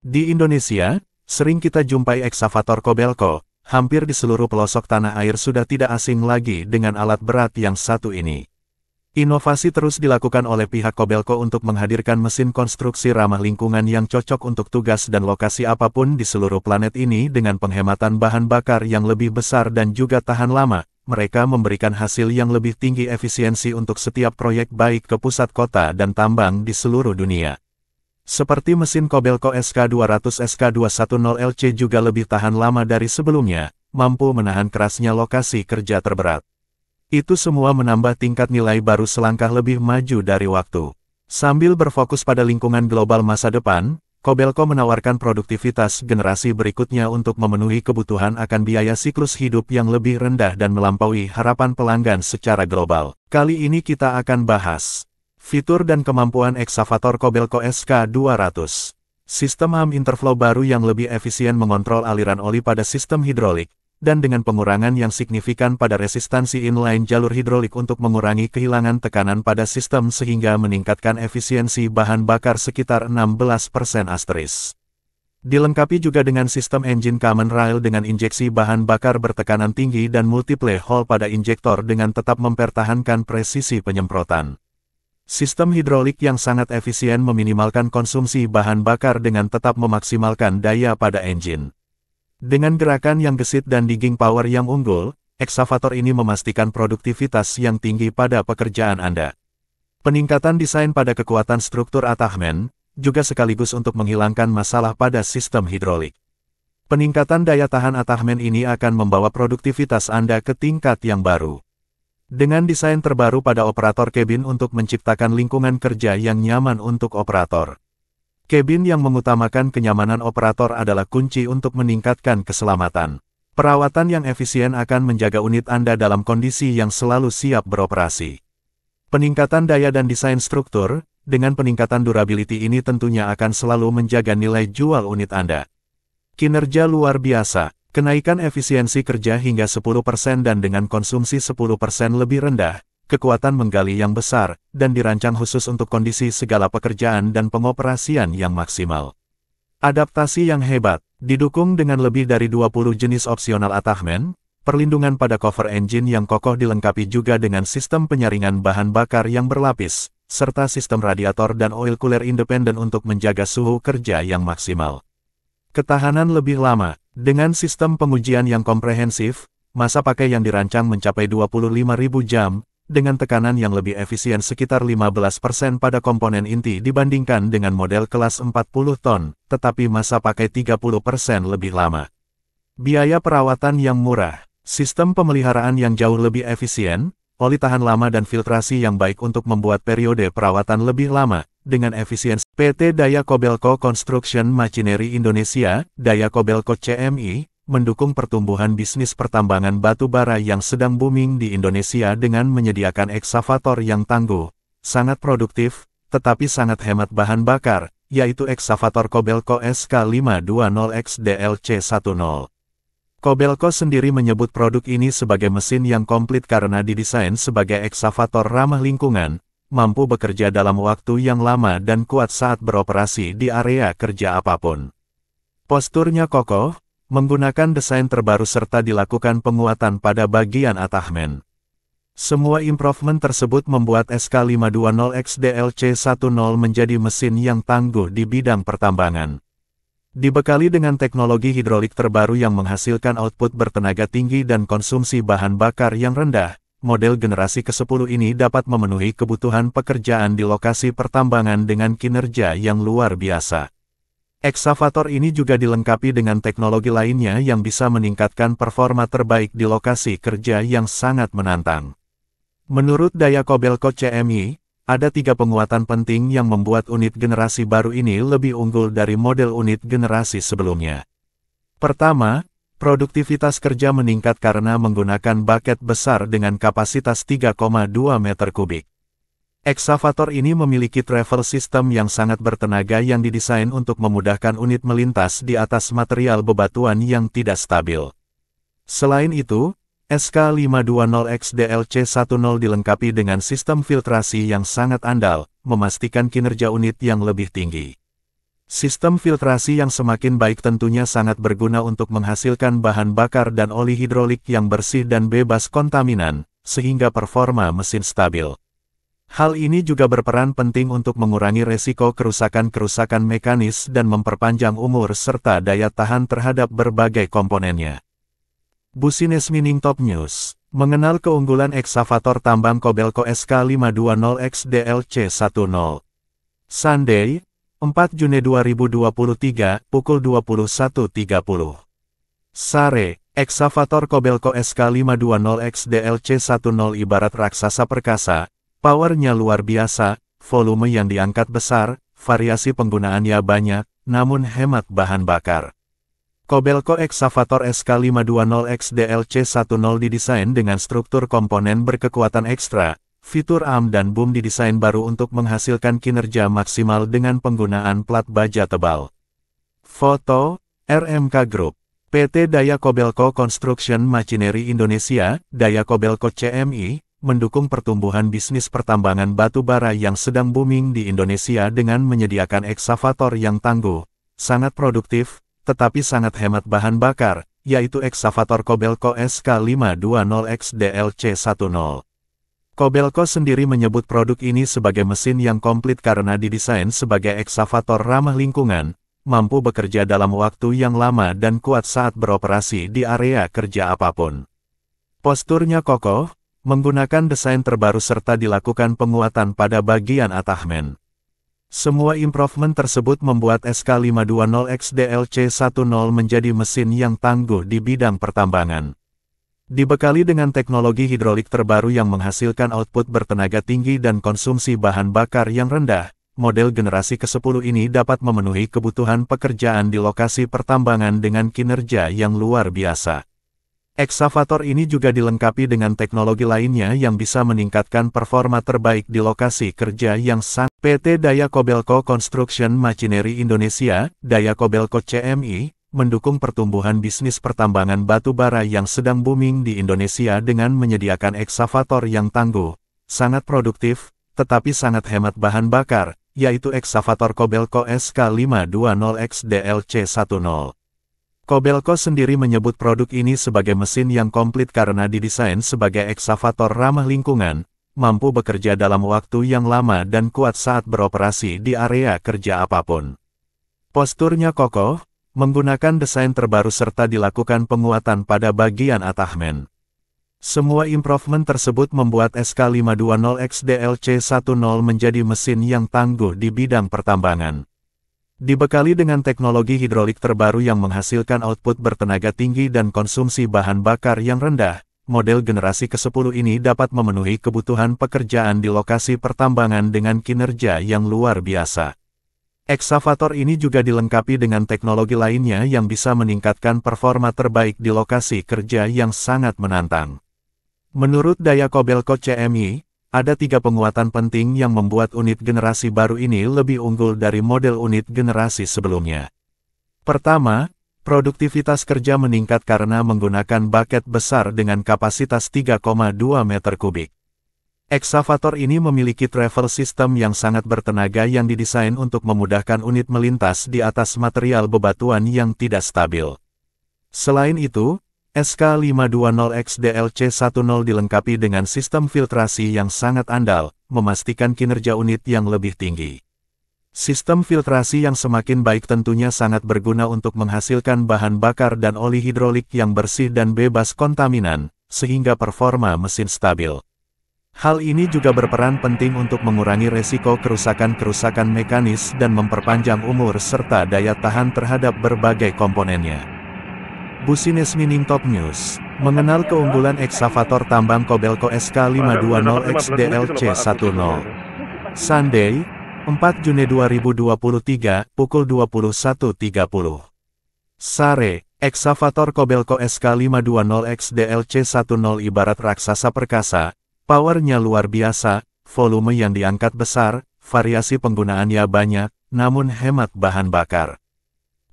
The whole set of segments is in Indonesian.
Di Indonesia, sering kita jumpai eksavator Kobelco, hampir di seluruh pelosok tanah air sudah tidak asing lagi dengan alat berat yang satu ini. Inovasi terus dilakukan oleh pihak Kobelco untuk menghadirkan mesin konstruksi ramah lingkungan yang cocok untuk tugas dan lokasi apapun di seluruh planet ini dengan penghematan bahan bakar yang lebih besar dan juga tahan lama. Mereka memberikan hasil yang lebih tinggi efisiensi untuk setiap proyek baik ke pusat kota dan tambang di seluruh dunia. Seperti mesin Kobelco SK200 SK210LC juga lebih tahan lama dari sebelumnya, mampu menahan kerasnya lokasi kerja terberat. Itu semua menambah tingkat nilai baru selangkah lebih maju dari waktu. Sambil berfokus pada lingkungan global masa depan, Kobelco menawarkan produktivitas generasi berikutnya untuk memenuhi kebutuhan akan biaya siklus hidup yang lebih rendah dan melampaui harapan pelanggan secara global. Kali ini kita akan bahas fitur dan kemampuan eksavator Kobelco SK200. Sistem arm interflow baru yang lebih efisien mengontrol aliran oli pada sistem hidrolik, dan dengan pengurangan yang signifikan pada resistansi inline jalur hidrolik untuk mengurangi kehilangan tekanan pada sistem sehingga meningkatkan efisiensi bahan bakar sekitar 16%. Dilengkapi juga dengan sistem engine common rail dengan injeksi bahan bakar bertekanan tinggi dan multiple hole pada injektor dengan tetap mempertahankan presisi penyemprotan. Sistem hidrolik yang sangat efisien meminimalkan konsumsi bahan bakar dengan tetap memaksimalkan daya pada engine. Dengan gerakan yang gesit dan digging power yang unggul, eksavator ini memastikan produktivitas yang tinggi pada pekerjaan Anda. Peningkatan desain pada kekuatan struktur attachment, juga sekaligus untuk menghilangkan masalah pada sistem hidrolik. Peningkatan daya tahan attachment ini akan membawa produktivitas Anda ke tingkat yang baru. Dengan desain terbaru pada operator kabin untuk menciptakan lingkungan kerja yang nyaman untuk operator. Kabin yang mengutamakan kenyamanan operator adalah kunci untuk meningkatkan keselamatan. Perawatan yang efisien akan menjaga unit Anda dalam kondisi yang selalu siap beroperasi. Peningkatan daya dan desain struktur, dengan peningkatan durability ini tentunya akan selalu menjaga nilai jual unit Anda. Kinerja luar biasa. Kenaikan efisiensi kerja hingga 10% dan dengan konsumsi 10% lebih rendah, kekuatan menggali yang besar, dan dirancang khusus untuk kondisi segala pekerjaan dan pengoperasian yang maksimal. Adaptasi yang hebat, didukung dengan lebih dari 20 jenis opsional attachment, perlindungan pada cover engine yang kokoh dilengkapi juga dengan sistem penyaringan bahan bakar yang berlapis, serta sistem radiator dan oil cooler independen untuk menjaga suhu kerja yang maksimal. Ketahanan lebih lama. Dengan sistem pengujian yang komprehensif, masa pakai yang dirancang mencapai 25.000 jam, dengan tekanan yang lebih efisien sekitar 15% pada komponen inti dibandingkan dengan model kelas 40 ton, tetapi masa pakai 30% lebih lama. Biaya perawatan yang murah, sistem pemeliharaan yang jauh lebih efisien, oli tahan lama dan filtrasi yang baik untuk membuat periode perawatan lebih lama. Dengan efisiensi PT Daya Kobelco Construction Machinery Indonesia, Daya Kobelco CMI, mendukung pertumbuhan bisnis pertambangan batu bara yang sedang booming di Indonesia dengan menyediakan eksavator yang tangguh, sangat produktif, tetapi sangat hemat bahan bakar, yaitu eksavator Kobelco SK520XDLC10. Kobelco sendiri menyebut produk ini sebagai mesin yang komplit karena didesain sebagai eksavator ramah lingkungan, mampu bekerja dalam waktu yang lama dan kuat saat beroperasi di area kerja apapun. Posturnya kokoh, menggunakan desain terbaru serta dilakukan penguatan pada bagian attachment. Semua improvement tersebut membuat SK520XDLC10 menjadi mesin yang tangguh di bidang pertambangan. Dibekali dengan teknologi hidrolik terbaru yang menghasilkan output bertenaga tinggi dan konsumsi bahan bakar yang rendah, model generasi ke-10 ini dapat memenuhi kebutuhan pekerjaan di lokasi pertambangan dengan kinerja yang luar biasa. Eksavator ini juga dilengkapi dengan teknologi lainnya yang bisa meningkatkan performa terbaik di lokasi kerja yang sangat menantang. Menurut Daya Kobelco CMI, ada 3 penguatan penting yang membuat unit generasi baru ini lebih unggul dari model unit generasi sebelumnya. Pertama, produktivitas kerja meningkat karena menggunakan bucket besar dengan kapasitas 3,2 meter kubik. Eksavator ini memiliki travel system yang sangat bertenaga yang didesain untuk memudahkan unit melintas di atas material bebatuan yang tidak stabil. Selain itu, SK520XDLC10 dilengkapi dengan sistem filtrasi yang sangat andal, memastikan kinerja unit yang lebih tinggi. Sistem filtrasi yang semakin baik tentunya sangat berguna untuk menghasilkan bahan bakar dan oli hidrolik yang bersih dan bebas kontaminan, sehingga performa mesin stabil. Hal ini juga berperan penting untuk mengurangi resiko kerusakan-kerusakan mekanis dan memperpanjang umur serta daya tahan terhadap berbagai komponennya. Business Mining Top News. Mengenal keunggulan eksavator tambang Kobelco SK520X DLC10. Sunday, 4 Juni 2023, pukul 21.30. Sare, eksavator Kobelco SK520X DLC10 ibarat raksasa perkasa. Powernya luar biasa, volume yang diangkat besar, variasi penggunaannya banyak, namun hemat bahan bakar. Kobelco Excavator SK520X DLC10 didesain dengan struktur komponen berkekuatan ekstra, fitur AM dan boom didesain baru untuk menghasilkan kinerja maksimal dengan penggunaan plat baja tebal. Foto, RMK Group, PT Daya Kobelco Construction Machinery Indonesia, Daya Kobelco CMI, mendukung pertumbuhan bisnis pertambangan batu bara yang sedang booming di Indonesia dengan menyediakan eksavator yang tangguh, sangat produktif, tetapi sangat hemat bahan bakar, yaitu eksavator Kobelco SK520X DLC10. Kobelco sendiri menyebut produk ini sebagai mesin yang komplit karena didesain sebagai eksavator ramah lingkungan, mampu bekerja dalam waktu yang lama dan kuat saat beroperasi di area kerja apapun. Posturnya kokoh, menggunakan desain terbaru serta dilakukan penguatan pada bagian attachment. Semua improvement tersebut membuat SK520X DLC10 menjadi mesin yang tangguh di bidang pertambangan. Dibekali dengan teknologi hidrolik terbaru yang menghasilkan output bertenaga tinggi dan konsumsi bahan bakar yang rendah, model generasi ke-10 ini dapat memenuhi kebutuhan pekerjaan di lokasi pertambangan dengan kinerja yang luar biasa. Eksavator ini juga dilengkapi dengan teknologi lainnya yang bisa meningkatkan performa terbaik di lokasi kerja yang sangat. PT Daya Kobelco Construction Machinery Indonesia, Daya Kobelco CMI, mendukung pertumbuhan bisnis pertambangan batu bara yang sedang booming di Indonesia dengan menyediakan eksavator yang tangguh, sangat produktif, tetapi sangat hemat bahan bakar, yaitu eksavator Kobelco SK520X DLC10. Kobelco sendiri menyebut produk ini sebagai mesin yang komplit karena didesain sebagai eksavator ramah lingkungan, mampu bekerja dalam waktu yang lama dan kuat saat beroperasi di area kerja apapun. Posturnya kokoh, menggunakan desain terbaru serta dilakukan penguatan pada bagian attachment. Semua improvement tersebut membuat SK520X DLC10 menjadi mesin yang tangguh di bidang pertambangan. Dibekali dengan teknologi hidrolik terbaru yang menghasilkan output bertenaga tinggi dan konsumsi bahan bakar yang rendah, model generasi ke-10 ini dapat memenuhi kebutuhan pekerjaan di lokasi pertambangan dengan kinerja yang luar biasa. Eksavator ini juga dilengkapi dengan teknologi lainnya yang bisa meningkatkan performa terbaik di lokasi kerja yang sangat menantang. Menurut Daya Kobelco CMI, ada 3 penguatan penting yang membuat unit generasi baru ini lebih unggul dari model unit generasi sebelumnya. Pertama, produktivitas kerja meningkat karena menggunakan bucket besar dengan kapasitas 3,2 meter kubik. Eksavator ini memiliki travel system yang sangat bertenaga yang didesain untuk memudahkan unit melintas di atas material bebatuan yang tidak stabil. Selain itu, SK520X DLC10 dilengkapi dengan sistem filtrasi yang sangat andal, memastikan kinerja unit yang lebih tinggi. Sistem filtrasi yang semakin baik tentunya sangat berguna untuk menghasilkan bahan bakar dan oli hidrolik yang bersih dan bebas kontaminan, sehingga performa mesin stabil. Hal ini juga berperan penting untuk mengurangi resiko kerusakan-kerusakan mekanis dan memperpanjang umur serta daya tahan terhadap berbagai komponennya. Business Mining Top News. Mengenal keunggulan eksavator tambang Kobelco SK520X DLC10. Sunday, 4 Juni 2023, pukul 21.30. Sare, eksavator Kobelco SK520X DLC10 ibarat raksasa perkasa, powernya luar biasa, volume yang diangkat besar, variasi penggunaannya banyak, namun hemat bahan bakar.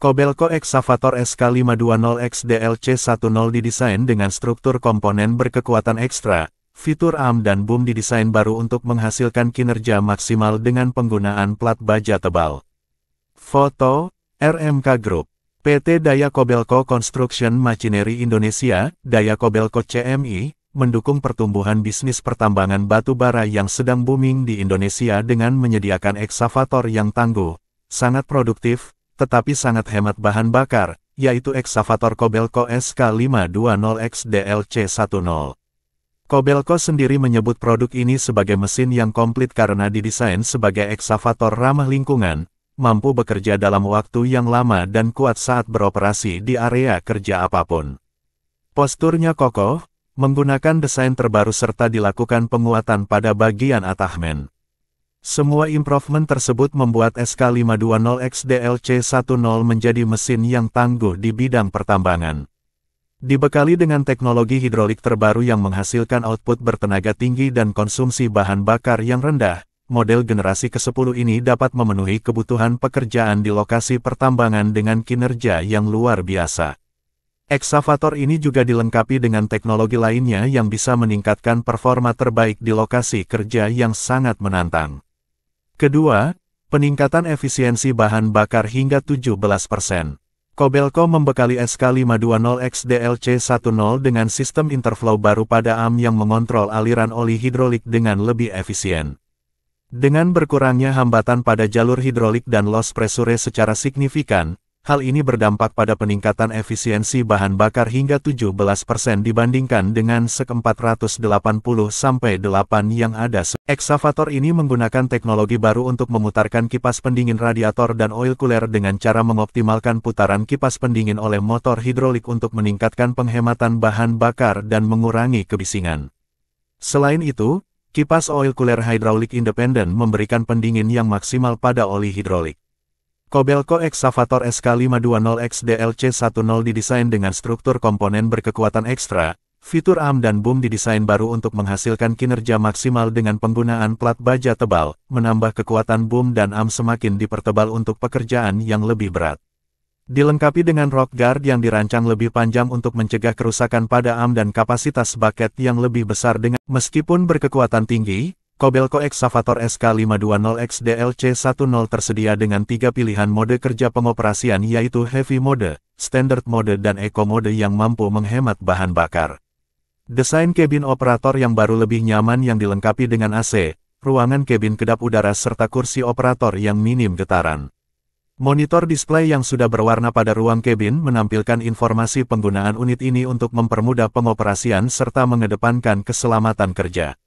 Kobelco Excavator SK520X DLC10 didesain dengan struktur komponen berkekuatan ekstra, fitur AM dan boom didesain baru untuk menghasilkan kinerja maksimal dengan penggunaan plat baja tebal. Foto, RMK Group. PT Daya Kobelco Construction Machinery Indonesia, Daya Kobelco CMI, mendukung pertumbuhan bisnis pertambangan batu bara yang sedang booming di Indonesia dengan menyediakan eksavator yang tangguh, sangat produktif, tetapi sangat hemat bahan bakar, yaitu eksavator Kobelco SK520XDLC10. Kobelco sendiri menyebut produk ini sebagai mesin yang komplit karena didesain sebagai eksavator ramah lingkungan, mampu bekerja dalam waktu yang lama dan kuat saat beroperasi di area kerja apapun. Posturnya kokoh, menggunakan desain terbaru serta dilakukan penguatan pada bagian attachment. Semua improvement tersebut membuat SK520XDLC10 menjadi mesin yang tangguh di bidang pertambangan. Dibekali dengan teknologi hidrolik terbaru yang menghasilkan output bertenaga tinggi dan konsumsi bahan bakar yang rendah, model generasi ke-10 ini dapat memenuhi kebutuhan pekerjaan di lokasi pertambangan dengan kinerja yang luar biasa. Eksavator ini juga dilengkapi dengan teknologi lainnya yang bisa meningkatkan performa terbaik di lokasi kerja yang sangat menantang. Kedua, peningkatan efisiensi bahan bakar hingga 17%. Kobelco membekali SK520XDLC10 dengan sistem interflow baru pada AM yang mengontrol aliran oli hidrolik dengan lebih efisien. Dengan berkurangnya hambatan pada jalur hidrolik dan loss pressure secara signifikan, hal ini berdampak pada peningkatan efisiensi bahan bakar hingga 17% dibandingkan dengan SK480-8 yang ada. Eksavator ini menggunakan teknologi baru untuk memutarkan kipas pendingin radiator dan oil cooler dengan cara mengoptimalkan putaran kipas pendingin oleh motor hidrolik untuk meningkatkan penghematan bahan bakar dan mengurangi kebisingan. Selain itu, kipas oil cooler hydraulic independent memberikan pendingin yang maksimal pada oli hidrolik. Kobelco eksavator SK520XDLC10 didesain dengan struktur komponen berkekuatan ekstra, fitur AM dan boom didesain baru untuk menghasilkan kinerja maksimal dengan penggunaan plat baja tebal, menambah kekuatan boom dan AM semakin dipertebal untuk pekerjaan yang lebih berat. Dilengkapi dengan rock guard yang dirancang lebih panjang untuk mencegah kerusakan pada AM dan kapasitas bucket yang lebih besar dengan meskipun berkekuatan tinggi, Kobelco eksavator SK520XDLC10 tersedia dengan 3 pilihan mode kerja pengoperasian yaitu Heavy Mode, Standard Mode dan Eco Mode yang mampu menghemat bahan bakar. Desain kabin operator yang baru lebih nyaman yang dilengkapi dengan AC, ruangan kabin kedap udara serta kursi operator yang minim getaran. Monitor display yang sudah berwarna pada ruang kabin menampilkan informasi penggunaan unit ini untuk mempermudah pengoperasian serta mengedepankan keselamatan kerja.